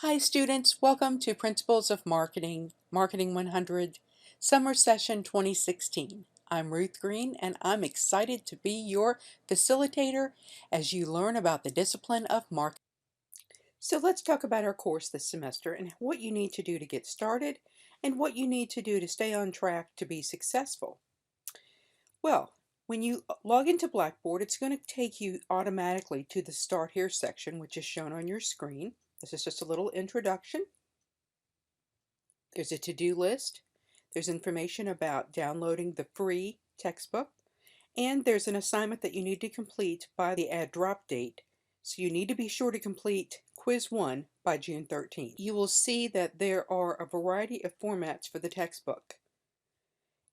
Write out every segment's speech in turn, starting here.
Hi students, welcome to Principles of Marketing, Marketing 100, Summer Session 2016. I'm Ruth Greene and I'm excited to be your facilitator as you learn about the discipline of marketing. So let's talk about our course this semester and what you need to do to get started and what you need to do to stay on track to be successful. Well, when you log into Blackboard, it's going to take you automatically to the Start Here section, which is shown on your screen. This is just a little introduction. There's a to-do list. There's information about downloading the free textbook. And there's an assignment that you need to complete by the add drop date. So you need to be sure to complete Quiz 1 by June 13th. You will see that there are a variety of formats for the textbook.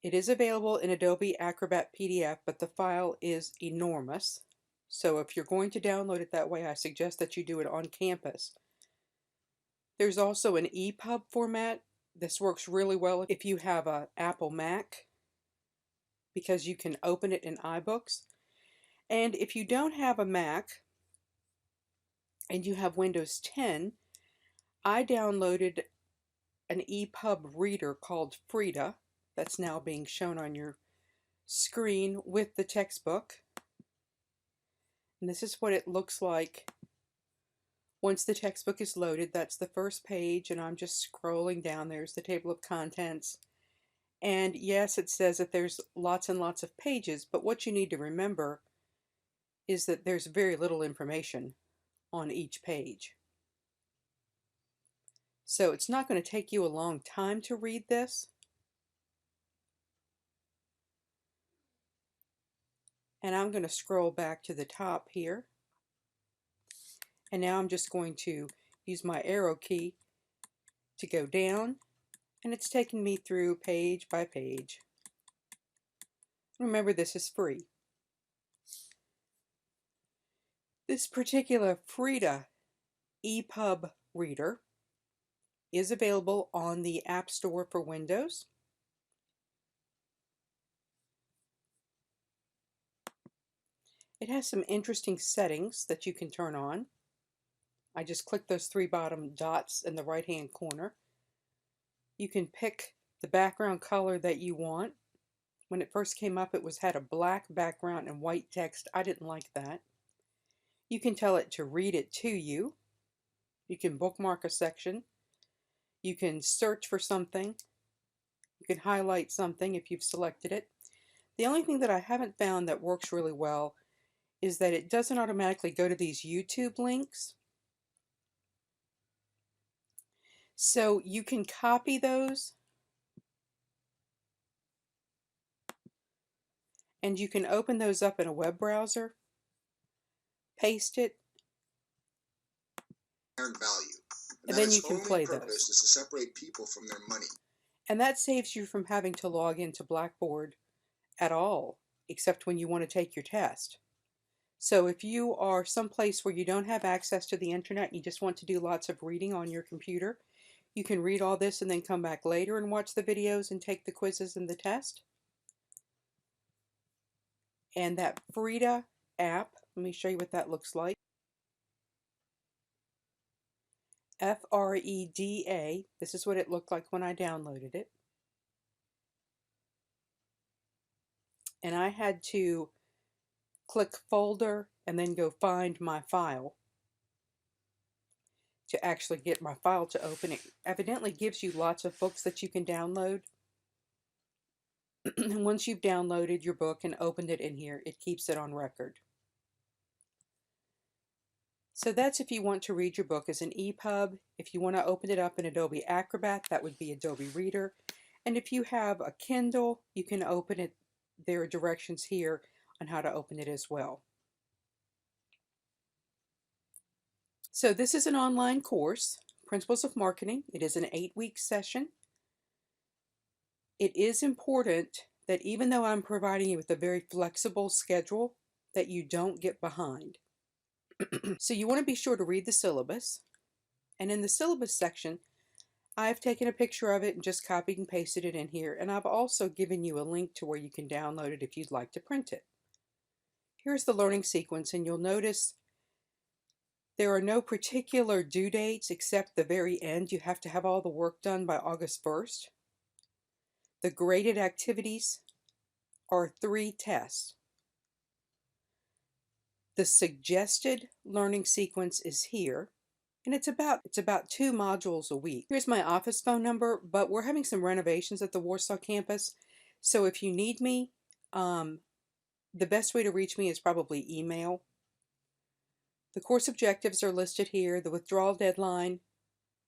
It is available in Adobe Acrobat PDF, but the file is enormous. So if you're going to download it that way, I suggest that you do it on campus. There's also an EPUB format. This works really well if you have an Apple Mac because you can open it in iBooks. And if you don't have a Mac and you have Windows 10, I downloaded an EPUB reader called Frida that's now being shown on your screen with the textbook. And this is what it looks like once the textbook is loaded. That's the first page, and I'm just scrolling down. There's the table of contents. And yes, it says that there's lots and lots of pages, but what you need to remember is that there's very little information on each page. So it's not going to take you a long time to read this. And I'm going to scroll back to the top here. And now I'm just going to use my arrow key to go down, and it's taking me through page by page. Remember, this is free. This particular Frida EPUB reader is available on the App Store for Windows. It has some interesting settings that you can turn on. I just click those three bottom dots in the right hand corner. You can pick the background color that you want. When it first came up, it had a black background and white text. I didn't like that. You can tell it to read it to you. You can bookmark a section. You can search for something. You can highlight something if you've selected it. The only thing that I haven't found that works really well is that it doesn't automatically go to these YouTube links. So you can copy those and you can open those up in a web browser, paste it, value. and then you can play those. Is to separate people from their money. And that saves you from having to log into Blackboard at all, except when you want to take your test. So if you are someplace where you don't have access to the internet, you just want to do lots of reading on your computer, you can read all this and then come back later and watch the videos and take the quizzes and the test. And that Frida app, let me show you what that looks like. Freda, this is what it looked like when I downloaded it. And I had to click folder and then go find my file to actually get my file to open. It evidently gives you lots of books that you can download. And once you've downloaded your book and opened it in here, it keeps it on record. So that's if you want to read your book as an EPUB. If you want to open it up in Adobe Acrobat, that would be Adobe Reader. And if you have a Kindle, you can open it. There are directions here on how to open it as well. So this is an online course, Principles of Marketing. It is an 8-week session. It is important that even though I'm providing you with a very flexible schedule, that you don't get behind. So you want to be sure to read the syllabus. And in the syllabus section, I've taken a picture of it and just copied and pasted it in here. And I've also given you a link to where you can download it if you'd like to print it. Here's the learning sequence, and you'll notice There are no particular due dates except the very end. You have to have all the work done by August 1st. The graded activities are 3 tests. The suggested learning sequence is here, and it's about 2 modules a week. Here's my office phone number, but we're having some renovations at the Warsaw campus, so if you need me, the best way to reach me is probably email. The course objectives are listed here. The withdrawal deadline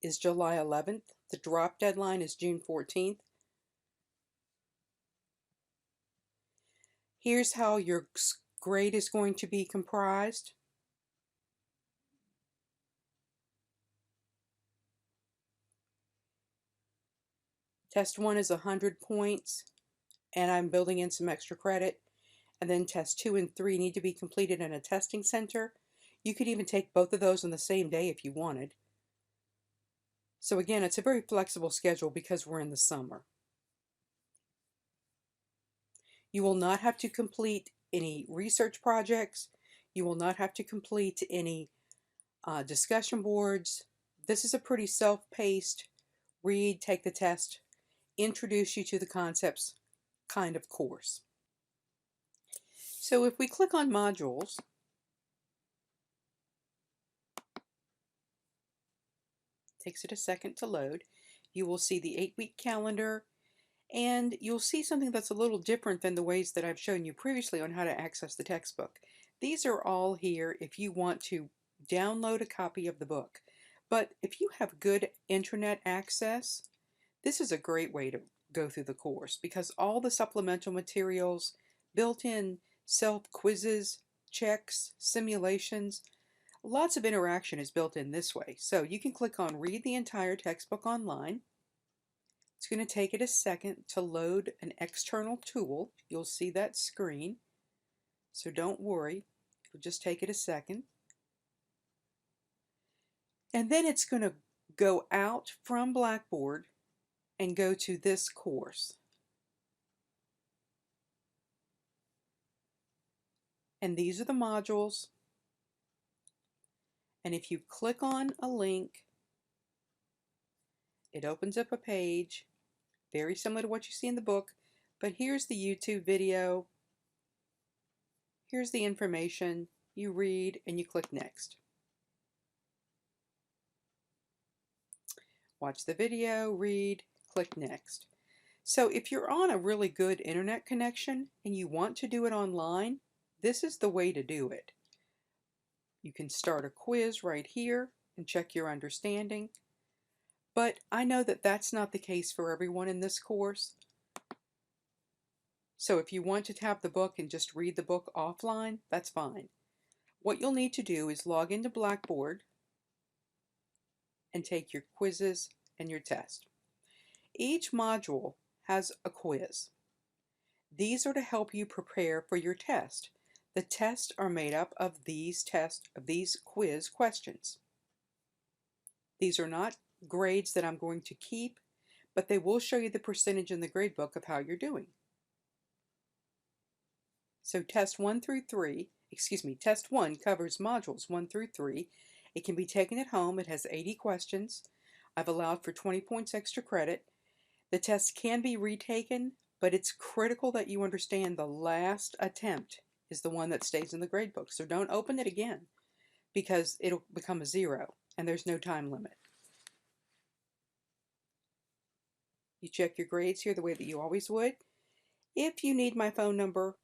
is July 11th. The drop deadline is June 14th. Here's how your grade is going to be comprised. Test 1 is 100 points, and I'm building in some extra credit. And then test 2 and 3 need to be completed in a testing center. You could even take both of those on the same day if you wanted. So again, it's a very flexible schedule because we're in the summer. You will not have to complete any research projects. You will not have to complete any discussion boards. This is a pretty self-paced, read, take the test, introduce you to the concepts kind of course. So if we click on modules, takes it a second to load, you will see the 8-week calendar, and you'll see something that's a little different than the ways that I've shown you previously on how to access the textbook. These are all here if you want to download a copy of the book. But if you have good internet access, this is a great way to go through the course because all the supplemental materials, built-in self-quizzes, checks, simulations, lots of interaction is built in this way. So you can click on Read the entire textbook online. It's going to take it a second to load an external tool. You'll see that screen. So don't worry. It'll just take it a second. And then it's going to go out from Blackboard and go to this course. And these are the modules. And if you click on a link, it opens up a page very similar to what you see in the book, but here's the YouTube video. Here's the information. You read and you click next. Watch the video, read, click next. So if you're on a really good internet connection and you want to do it online, this is the way to do it. You can start a quiz right here and check your understanding. But I know that that's not the case for everyone in this course. So if you want to have the book and just read the book offline, that's fine. What you'll need to do is log into Blackboard and take your quizzes and your test. Each module has a quiz. These are to help you prepare for your test. The tests are made up of these quiz questions. These are not grades that I'm going to keep, but they will show you the percentage in the grade book of how you're doing. So test 1 covers modules 1 through 3. It can be taken at home. It has 80 questions. I've allowed for 20 points extra credit. The test can be retaken, but it's critical that you understand the last attempt is the one that stays in the grade book. So don't open it again because it'll become a 0 and there's no time limit. You check your grades here the way that you always would. If you need my phone number,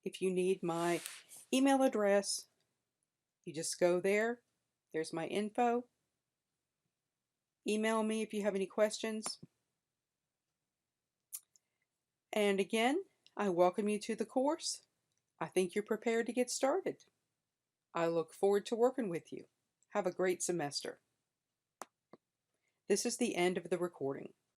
if you need my email address, you just go there. There's my info. Email me if you have any questions. And again, I welcome you to the course. I think you're prepared to get started. I look forward to working with you. Have a great semester. This is the end of the recording.